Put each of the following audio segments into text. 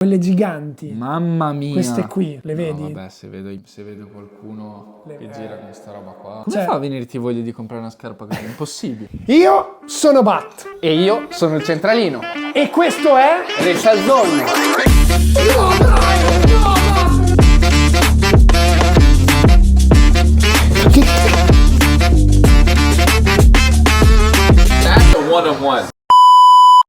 quelle giganti. Mamma mia. Queste qui, le vedi? No, vabbè, se vedo qualcuno che gira con sta roba qua. Come Cioè- fa a venirti voglia di comprare una scarpa così? È impossibile. Io sono Bat E io sono il centralino. e questo è... Resta Zone. That's a one-on-one.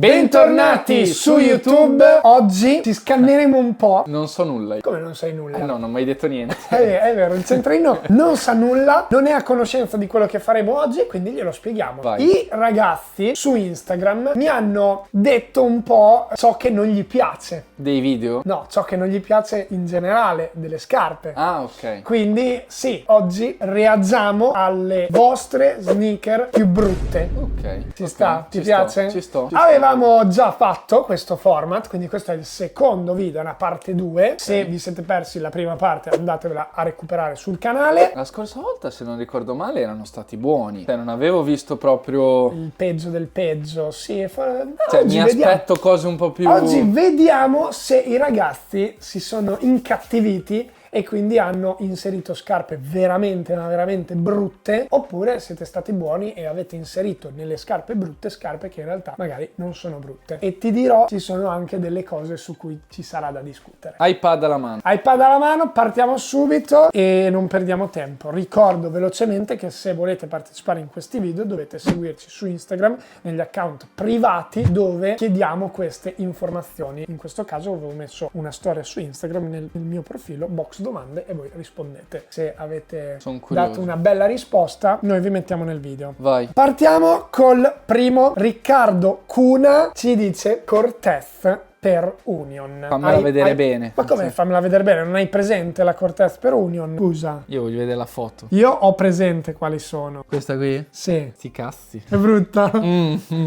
Bentornati su YouTube. Oggi ci scanneremo un po'. Non so nulla. Come non sai nulla? No, non ho mai detto niente. È vero, il centrino non sa nulla, non è a conoscenza di quello che faremo oggi, quindi glielo spieghiamo. Vai. I ragazzi su Instagram mi hanno detto un po' ciò che non gli piace. Dei video? No, ciò che non gli piace in generale delle scarpe. Ah, ok. Quindi sì, oggi reagiamo alle vostre sneaker più brutte. Ok. Ci sta? Ti Ci piace? Ci sto. Avevamo già fatto questo format, quindi questo è il secondo video, è una parte 2. Se vi siete persi la prima parte andatevela a recuperare sul canale. La scorsa volta, se non ricordo male, erano stati buoni. Cioè, non avevo visto proprio... Il peggio del peggio, sì. Cioè, Oggi mi vediamo. aspetto cose un po' più... Oggi vediamo se i ragazzi si sono incattiviti e quindi hanno inserito scarpe veramente, ma veramente brutte, oppure siete stati buoni e avete inserito nelle scarpe brutte scarpe che in realtà magari non sono brutte. E ti dirò, ci sono anche delle cose su cui ci sarà da discutere. iPad alla mano. iPad alla mano, partiamo subito e non perdiamo tempo. Ricordo velocemente che se volete partecipare in questi video dovete seguirci su Instagram negli account privati dove chiediamo queste informazioni. In questo caso avevo messo una storia su Instagram nel mio profilo, box domande, e voi rispondete. Se avete Son curioso. dato una bella risposta, noi vi mettiamo nel video. Vai. Partiamo col primo. Riccardo Cuna ci dice Cortez per Union. Fammela vedere bene. Ma come fammela vedere bene? Non hai presente la Cortez per Union? Scusa. Io voglio vedere la foto. Io ho presente quali sono. Questa qui? Sì. Sti cazzi. È brutta.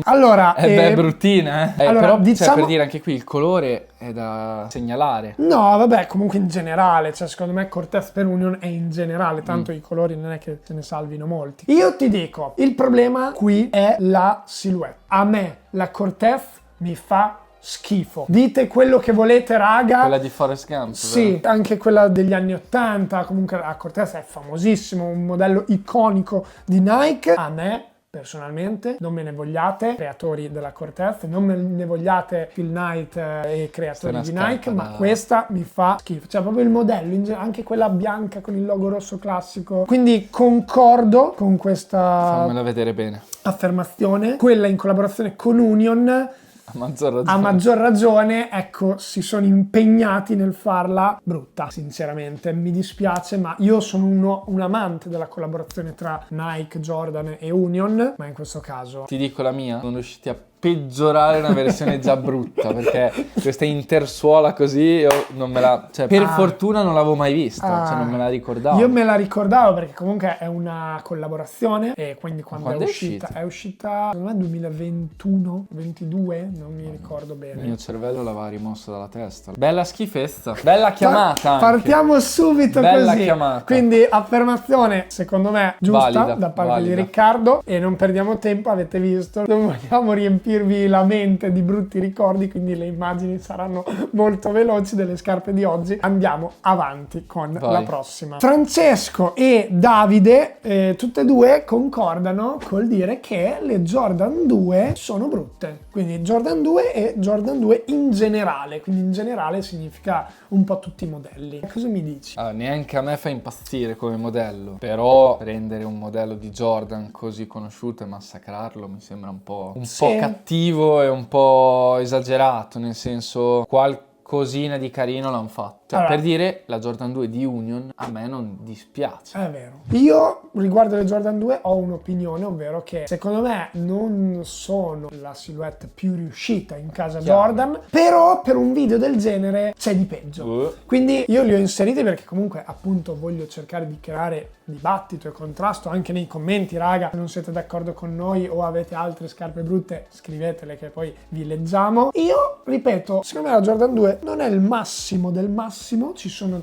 Allora, Beh, bruttina, eh. allora, Però, diciamo- cioè, per dire, anche qui il colore è da segnalare. no, vabbè, comunque in generale, cioè secondo me Cortez per Union è in generale, tanto i colori non è che se ne salvino molti. Io ti dico, il problema qui è la silhouette. A me la Cortez mi fa schifo. Dite quello che volete, raga. Quella di Forrest Gump. Sì, vero? anche quella degli anni 80, comunque la Cortez è famosissimo, un modello iconico di Nike. A me personalmente non me ne vogliate, creatori della Cortez, non me ne vogliate Phil Knight e creatori Questa di è una Nike, scarpa ma da- questa mi fa schifo, cioè proprio il modello, anche quella bianca con il logo rosso classico. Quindi concordo con questa Fammela vedere bene. affermazione, quella in collaborazione con Union. A maggior ragione. A maggior ragione, ecco, si sono impegnati nel farla brutta, sinceramente. Mi dispiace, ma io sono un amante della collaborazione tra Nike, Jordan e Union, ma in questo caso... Ti dico la mia, sono riusciti a peggiorare una versione già brutta, perché questa intersuola così io non me la... Cioè, per fortuna non l'avevo mai vista, cioè non me la ricordavo. Io me la ricordavo perché comunque è una collaborazione e quindi quando Quando è è uscita? uscita? È uscita, secondo me, 2021, 22, non mi ricordo Il bene. mio cervello l'aveva rimossa dalla testa. Bella schifezza. Bella chiamata anche. Partiamo subito Bella così. chiamata. Quindi affermazione secondo me giusta Valida, da parte valida. di Riccardo, e non perdiamo tempo, avete visto, non vogliamo riempirvi la mente di brutti ricordi, quindi le immagini saranno molto veloci delle scarpe di oggi. Andiamo avanti con Vai. la prossima. Francesco e Davide tutte e due concordano col dire che le Jordan 2 sono brutte, quindi Jordan 2 e Jordan 2 in generale, quindi in generale significa un po' tutti i modelli. Cosa mi dici? Allora, neanche a me fa impazzire come modello, però prendere un modello di Jordan così conosciuto e massacrarlo mi sembra un po' cattivo e un po' esagerato, nel senso qualcosina di carino l'hanno fatto. Cioè, Allora, per dire, la Jordan 2 di Union a me non dispiace. è vero. Io riguardo le Jordan 2 ho un'opinione, ovvero che secondo me non sono la silhouette più riuscita in casa Chiaro. Jordan, però per un video del genere c'è di peggio. Quindi io li ho inseriti perché comunque appunto voglio cercare di creare dibattito e contrasto anche nei commenti, raga. Se non siete d'accordo con noi o avete altre scarpe brutte, scrivetele che poi vi leggiamo. Io ripeto, secondo me la Jordan 2 non è il massimo del massimo, ci sono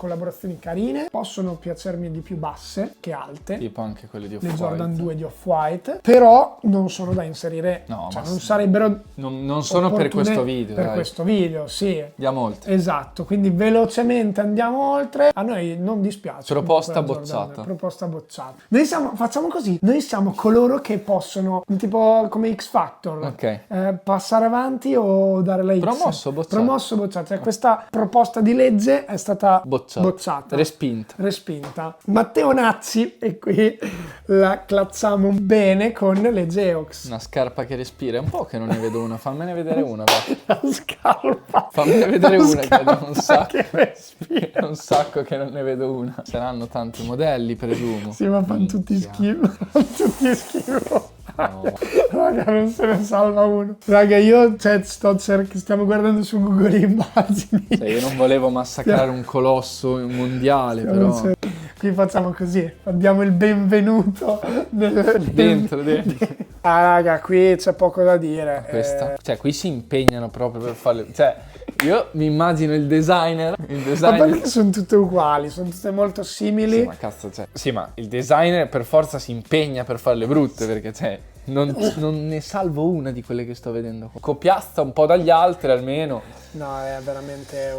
collaborazioni carine, possono piacermi di più basse che alte, Tipo anche quelle di le Off-White. Jordan 2 di Off-White, però non sono da inserire, No, cioè ma non sarebbero non sono per opportune questo video, per dai. questo video, sì. Andiamo oltre. Esatto, quindi velocemente andiamo oltre. A noi non dispiace. Proposta comunque la Jordan, bocciata. proposta bocciata. Noi facciamo così, noi siamo coloro che possono, tipo come X Factor, Ok. passare avanti o dare la X. Promosso, bocciato. Promosso, bocciato. Cioè, questa proposta di legge è stata bocciata. Respinta. Matteo Nazzi, e qui la clacciamo bene con le Geox. Una scarpa che respira, è un po' che non ne vedo una, fammene vedere una, va. La scarpa. Fammene vedere La una, che è da un scarpa sacco. che respira. È un sacco che non ne vedo una. Saranno tanti modelli, presumo. Sì, ma fanno tutti Minchia. schifo. Fanno tutti schifo. No. Raga, non se ne salva uno. Raga, io stiamo guardando su Google Immagini. Cioè, io non volevo massacrare un colosso mondiale, però. Qui facciamo così, diamo il benvenuto Dentro. Ah, raga, qui c'è poco da dire. Questa. Cioè, qui si impegnano proprio per farle. Cioè, io mi immagino il designer. Ma perché sono tutte uguali, sono tutte molto simili. Sì, ma cazzo, cioè. Sì, ma il designer per forza si impegna per farle brutte, perché, cioè, non ne salvo una di quelle che sto vedendo qua. Copiazza un po' dagli altri almeno. No, è veramente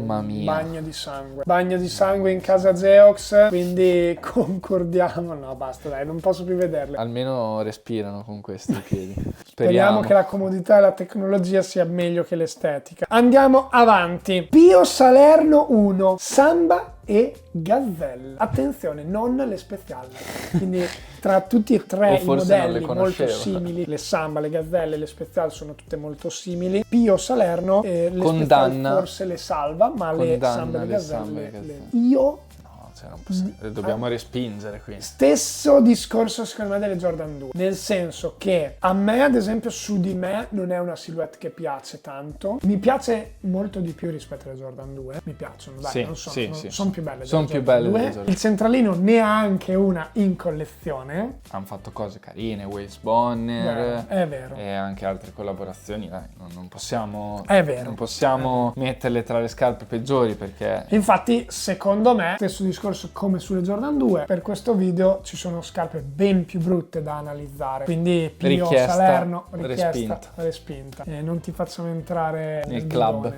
Mamma un mia. bagno di sangue. Bagno di sangue in casa Geox, quindi concordiamo. No, basta, dai, non posso più vederle. Almeno respirano con questi piedi. Speriamo che la comodità e la tecnologia sia meglio che l'estetica. Andiamo avanti. Pio Salerno 1, Samba e Gazzelle. Attenzione, non le speciali. Quindi tra tutti e tre O i forse non le modelli molto conoscevo. simili, le Samba, le Gazzelle e le speciali sono tutte molto simili. Pio Salerno le Condanna. speciali forse le salva, ma le Condanna Samba e le le Samba e Gazzelle le Gazzelle. io No, cioè, non possiamo. Dobbiamo respingere qui. stesso discorso secondo me delle Jordan 2, nel senso che a me ad esempio su di me non è una silhouette che piace tanto, mi piace molto di più rispetto alle Jordan 2, mi piacciono, dai, Sì, non so, sì, sono, sì. sono più belle Sono delle più Jordan belle 2. delle Jordan. Il centralino ne ha anche una in collezione. Hanno fatto cose carine, Wales Bonner. È vero. E anche altre collaborazioni, dai, non possiamo. È vero. Non possiamo metterle tra le scarpe peggiori, perché. Infatti, secondo me, stesso discorso come sulle Jordan 2, per questo video ci sono scarpe ben più brutte da analizzare. Quindi Pio Richiesta, Salerno, respinta. Non ti facciamo entrare nel club. bidone.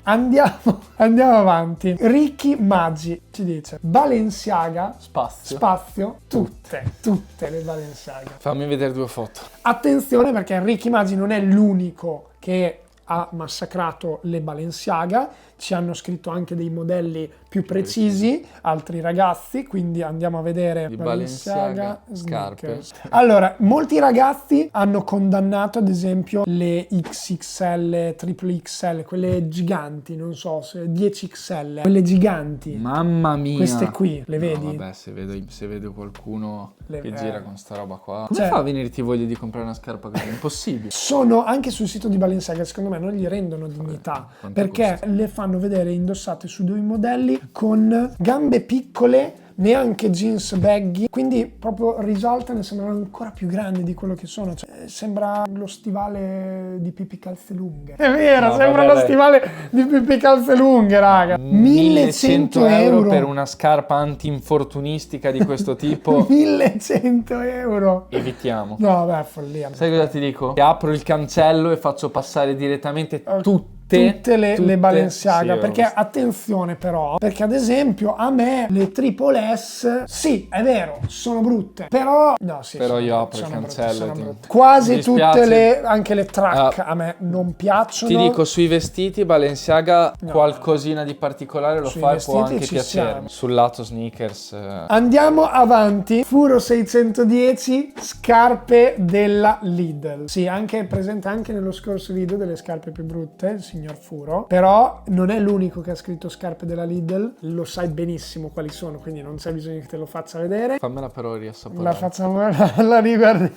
Andiamo avanti. Ricky Maggi ci dice Balenciaga, spazio, tutte le Balenciaga. Fammi vedere due foto. Attenzione, perché Ricky Maggi non è l'unico che ha massacrato le Balenciaga, ci hanno scritto anche dei modelli più precisi, altri ragazzi, quindi andiamo a vedere Di Balenciaga scarpe. sneakers. Allora, molti ragazzi hanno condannato ad esempio le XXL, triple XL, quelle giganti, non so, 10XL, quelle giganti. Mamma mia. Queste qui, le No, vedi? vabbè, se vedo qualcuno che gira con sta roba qua. Come Cioè- fa a venirti voglia di comprare una scarpa così? È impossibile. Sono anche sul sito di Balenciaga, secondo me non gli rendono dignità, quanto perché le fanno vedere indossate su due modelli con gambe piccole, neanche jeans baggy, quindi proprio risaltano e sembrano ancora più grandi di quello che sono, cioè, sembra lo stivale di Pippi Calze Lunghe. È vero, No, sembra vabbè, lo stivale di Pippi Calze Lunghe, raga. 1100 euro per una scarpa anti-infortunistica di questo tipo. 1100 euro. Evitiamo. No, beh, follia. Sai cosa ti dico? Che apro il cancello e faccio passare direttamente tutte le Balenciaga, sì, perché attenzione però, perché ad esempio a me le triple S, sì, è vero, sono brutte, però no, sì, Però io apro il sono cancello brutte, sono e ti- brutte. Quasi mi dispiace. tutte anche le track a me non piacciono. Ti dico, sui vestiti Balenciaga No. qualcosina di particolare lo Sui fa e può vestiti anche ci piacermi. siamo. Sul lato sneakers Andiamo avanti. Furo 610, scarpe della Lidl. Sì, anche presente anche nello scorso video delle scarpe più brutte, il signor Furo. Però non è l'unico che ha scritto scarpe della Lidl, lo sai benissimo quali sono, quindi non c'è bisogno che te lo faccia vedere. fammela però riassaporare. La facciamo, la riguardi.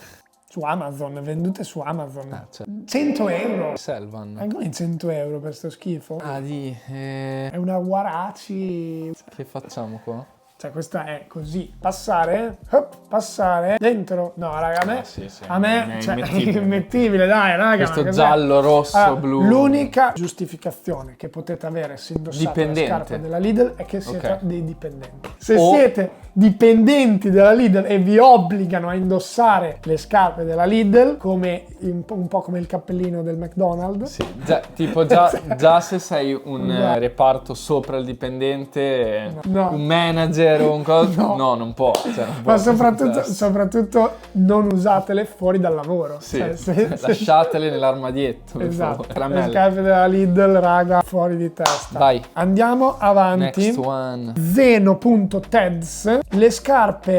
Su Amazon, vendute su Amazon. Cioè, 100 euro. Selvan. Anche in 100 euro per sto schifo. Ah, È una Waraci. che facciamo qua? Cioè questa è così, passare, passare, dentro. No raga, a me è cioè, immettibile. è immettibile, dai raga. Questo ma cos'è? giallo, rosso, blu. L'unica giustificazione che potete avere se indossate Dipendente. la scarpa della Lidl è che siete Ok. dei dipendenti. Se siete dipendenti della Lidl e vi obbligano a indossare le scarpe della Lidl, come un po' come il cappellino del McDonald's. Sì, già se sei un reparto sopra il dipendente, No. un manager o un coso, no, non può. Cioè, non può Ma succedere. soprattutto non usatele fuori dal lavoro. Sì, Cioè, lasciatele nell'armadietto, per esatto. favore. Le Caramelle. scarpe della Lidl, raga, fuori di testa. Vai. Andiamo avanti. Next one. Zeno.teds, le scarpe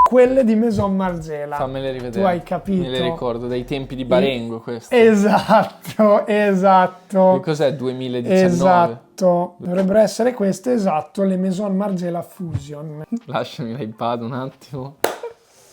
quelle di Maison Margiela. Fammele rivedere. Tu hai capito? Me le ricordo, dai tempi di Barengo questo. Esatto. Che cos'è, 2019? Esatto. Dovrebbero essere queste, esatto, le Maison Margiela Fusion. Lasciami l'iPad un attimo.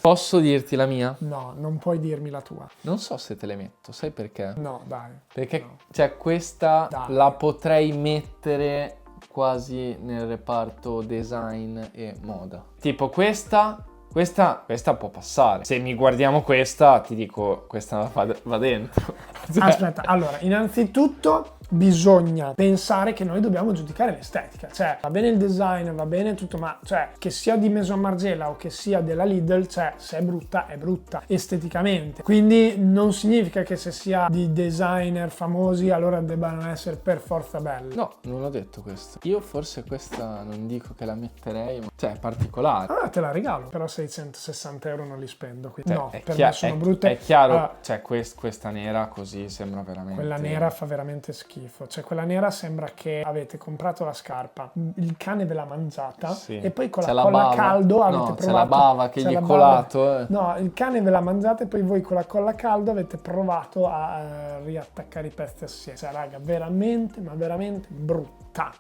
Posso dirti la mia? No, non puoi dirmi la tua. Non so se te le metto, sai perché? No, dai. Perché, No. cioè, questa Dai. la potrei mettere quasi nel reparto design e moda. Tipo questa può passare. Se mi guardiamo questa, ti dico, questa va dentro. Cioè, Aspetta, allora, innanzitutto bisogna pensare che noi dobbiamo giudicare l'estetica. Cioè, va bene il design, va bene tutto, ma cioè, che sia di Maison Margiela o che sia della Lidl, cioè, se è brutta esteticamente. Quindi non significa che se sia di designer famosi allora debbano essere per forza belle. No, non ho detto questo. Io forse questa non dico che la metterei, ma cioè è particolare. Allora te la regalo, però 660 euro non li spendo. Quindi Cioè, no, è per chia- me sono è- brutte. È chiaro, Allora, cioè questa nera così sembra veramente... quella nera fa veramente schifo. Cioè, quella nera sembra che avete comprato la scarpa, il cane ve l'ha mangiata Sì. e poi con C'è la la colla bava. caldo avete No, provato. c'è la bava che c'è gli è la bava. colato. No, il cane ve l'ha mangiata e poi voi con la colla caldo avete provato a riattaccare i pezzi assieme. Cioè, raga, veramente, ma veramente brutta.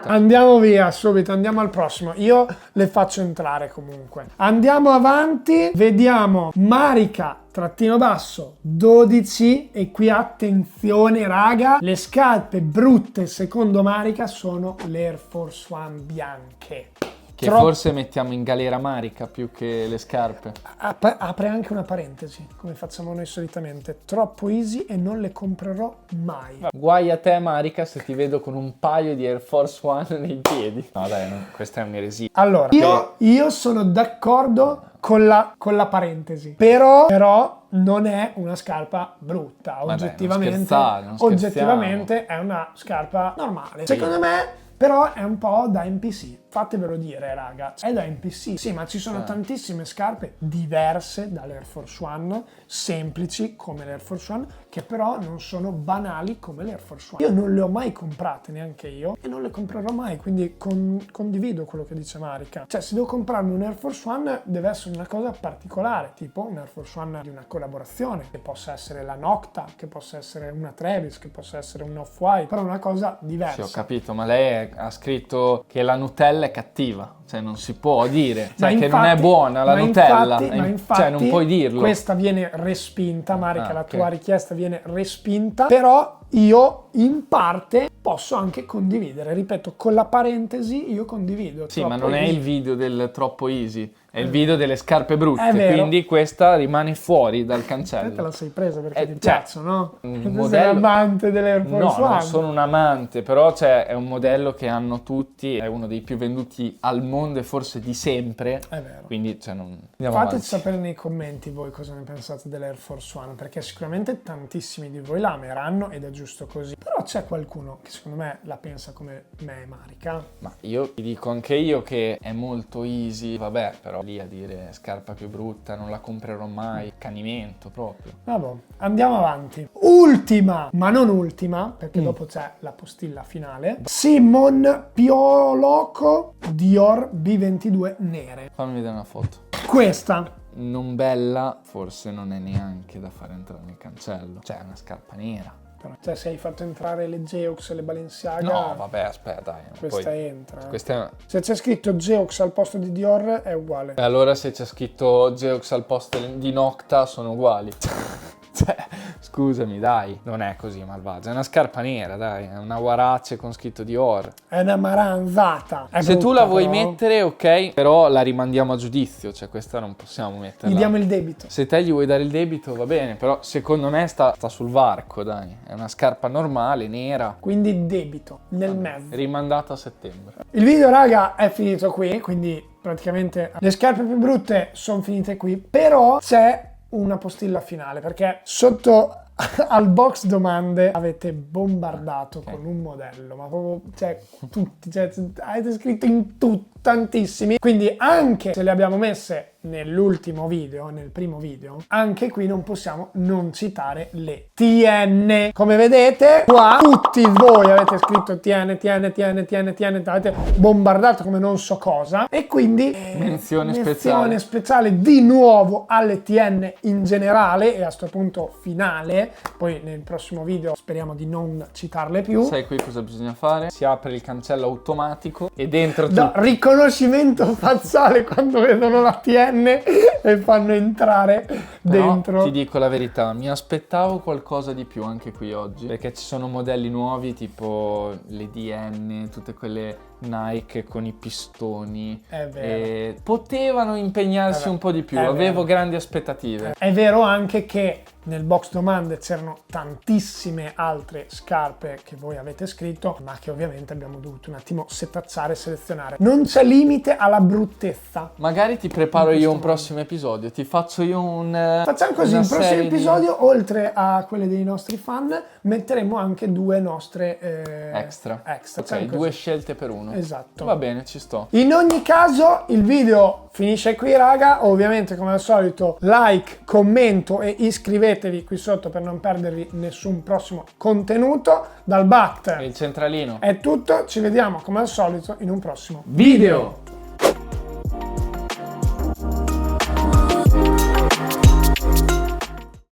Andiamo via subito, andiamo al prossimo. Io le faccio entrare comunque. Andiamo avanti, vediamo Marica _, 12, e qui attenzione raga, le scarpe brutte secondo Marica sono le Air Force One bianche. Che forse mettiamo in galera Marica più che le scarpe. Apre anche una parentesi, come facciamo noi solitamente. Troppo easy e non le comprerò mai. Guai a te Marica se ti vedo con un paio di Air Force One nei piedi. No dai, questa è un'eresia. Allora, io sono d'accordo con la parentesi, però non è una scarpa brutta, oggettivamente, non scherziamo. oggettivamente è una scarpa normale. Secondo me però è un po' da NPC, fatevelo dire raga, è da NPC. Sì, ma ci sono tantissime scarpe diverse dall'Air Force One, semplici come l'Air Force One, che però non sono banali come l'Air Force One. Io non le ho mai comprate, neanche io, e non le comprerò mai, quindi condivido quello che dice Marica. Cioè, se devo comprarmi un Air Force One deve essere una cosa particolare, tipo un Air Force One di una collaborazione, che possa essere la Nocta, che possa essere una Travis, che possa essere un Off-White, però una cosa diversa. Sì, ho capito, ma lei ha scritto che la Nutella è cattiva, cioè non si può dire, cioè Ma che non è buona la Nutella, infatti, cioè non puoi dirlo. Questa viene respinta, Marica, la ok. tua richiesta viene respinta, però io in parte posso anche condividere, ripeto, con la parentesi io condivido. Sì, ma Troppo non è easy. il video del troppo easy, è il video delle scarpe brutte, È vero. quindi questa rimane fuori dal Te cancello. la sei presa perché ti cioè, piacciono, no? un Tu sei modello- amante dell'Air Force No, One. non sono un amante, però è un modello che hanno tutti, è uno dei più venduti al mondo e forse di sempre, È vero. quindi non... Andiamo Fateci avanti. sapere nei commenti voi cosa ne pensate dell'Air Force One, perché sicuramente tantissimi di voi la ameranno ed è giusto così. Però c'è qualcuno che secondo me la pensa come me e Marica. Ma io ti dico anche io che è molto easy, vabbè, però lì a dire scarpa più brutta, non la comprerò mai, accanimento proprio. Vabbè, andiamo avanti. Ultima, ma non ultima, perché dopo c'è la postilla finale. Simon Pioloco Dior B22 nere. Fammi vedere una foto. Questa. Non bella, forse non è neanche da fare entrare nel cancello. Cioè, è una scarpa nera. Però, cioè, se hai fatto entrare le Geox e le Balenciaga, No, vabbè, aspetta, dai. questa Poi, entra. questa Se c'è scritto Geox al posto di Dior è uguale. Allora se c'è scritto Geox al posto di Nocta sono uguali. Cioè, scusami, dai, non è così malvagia. È una scarpa nera, dai, è una Huarache con scritto Dior. È una maranzata. È Se tu brutta, la vuoi però. mettere, ok, però la rimandiamo a giudizio, cioè questa non possiamo metterla. Gli diamo il debito. Se te gli vuoi dare il debito va bene, però secondo me sta sul varco, dai. È una scarpa normale, nera, Quindi debito nel mezzo. rimandata a settembre. Il video, raga, è finito qui, quindi praticamente le scarpe più brutte sono finite qui, però c'è una postilla finale, perché sotto al box domande avete bombardato con un modello, ma proprio, cioè, tutti, cioè, avete scritto in tantissimi, quindi anche se le abbiamo messe nell'ultimo video, nel primo video, anche qui non possiamo non citare le TN. Come vedete qua tutti voi avete scritto TN, avete bombardato come non so cosa, e quindi Menzione speciale di nuovo alle TN in generale, e a sto punto finale. Poi nel prossimo video speriamo di non citarle più. Sai qui cosa bisogna fare? Si apre il cancello automatico e dentro No, tu... riconoscimento facciale quando vedono la TN e fanno entrare Però dentro. ti dico la verità, mi aspettavo qualcosa di più anche qui oggi, perché ci sono modelli nuovi tipo le DN, tutte quelle Nike con i pistoni. È vero. E potevano impegnarsi un po' di più, È avevo vero. grandi aspettative. È vero anche che nel box domande c'erano tantissime altre scarpe che voi avete scritto, ma che ovviamente abbiamo dovuto un attimo setacciare e selezionare. Non c'è limite alla bruttezza. Magari ti preparo io un prossimo episodio, ti faccio io un... Facciamo così, una il prossimo serie di- episodio, oltre a quelle dei nostri fan, metteremo anche due nostre Extra. Ok, Ok, due scelte per uno. Esatto. Va bene, ci sto. In ogni caso il video finisce qui, raga. Ovviamente, come al solito, like, commento e iscrivetevi qui sotto per non perdervi nessun prossimo contenuto. Dal E Bat il centralino. è tutto, ci vediamo come al solito in un prossimo Video!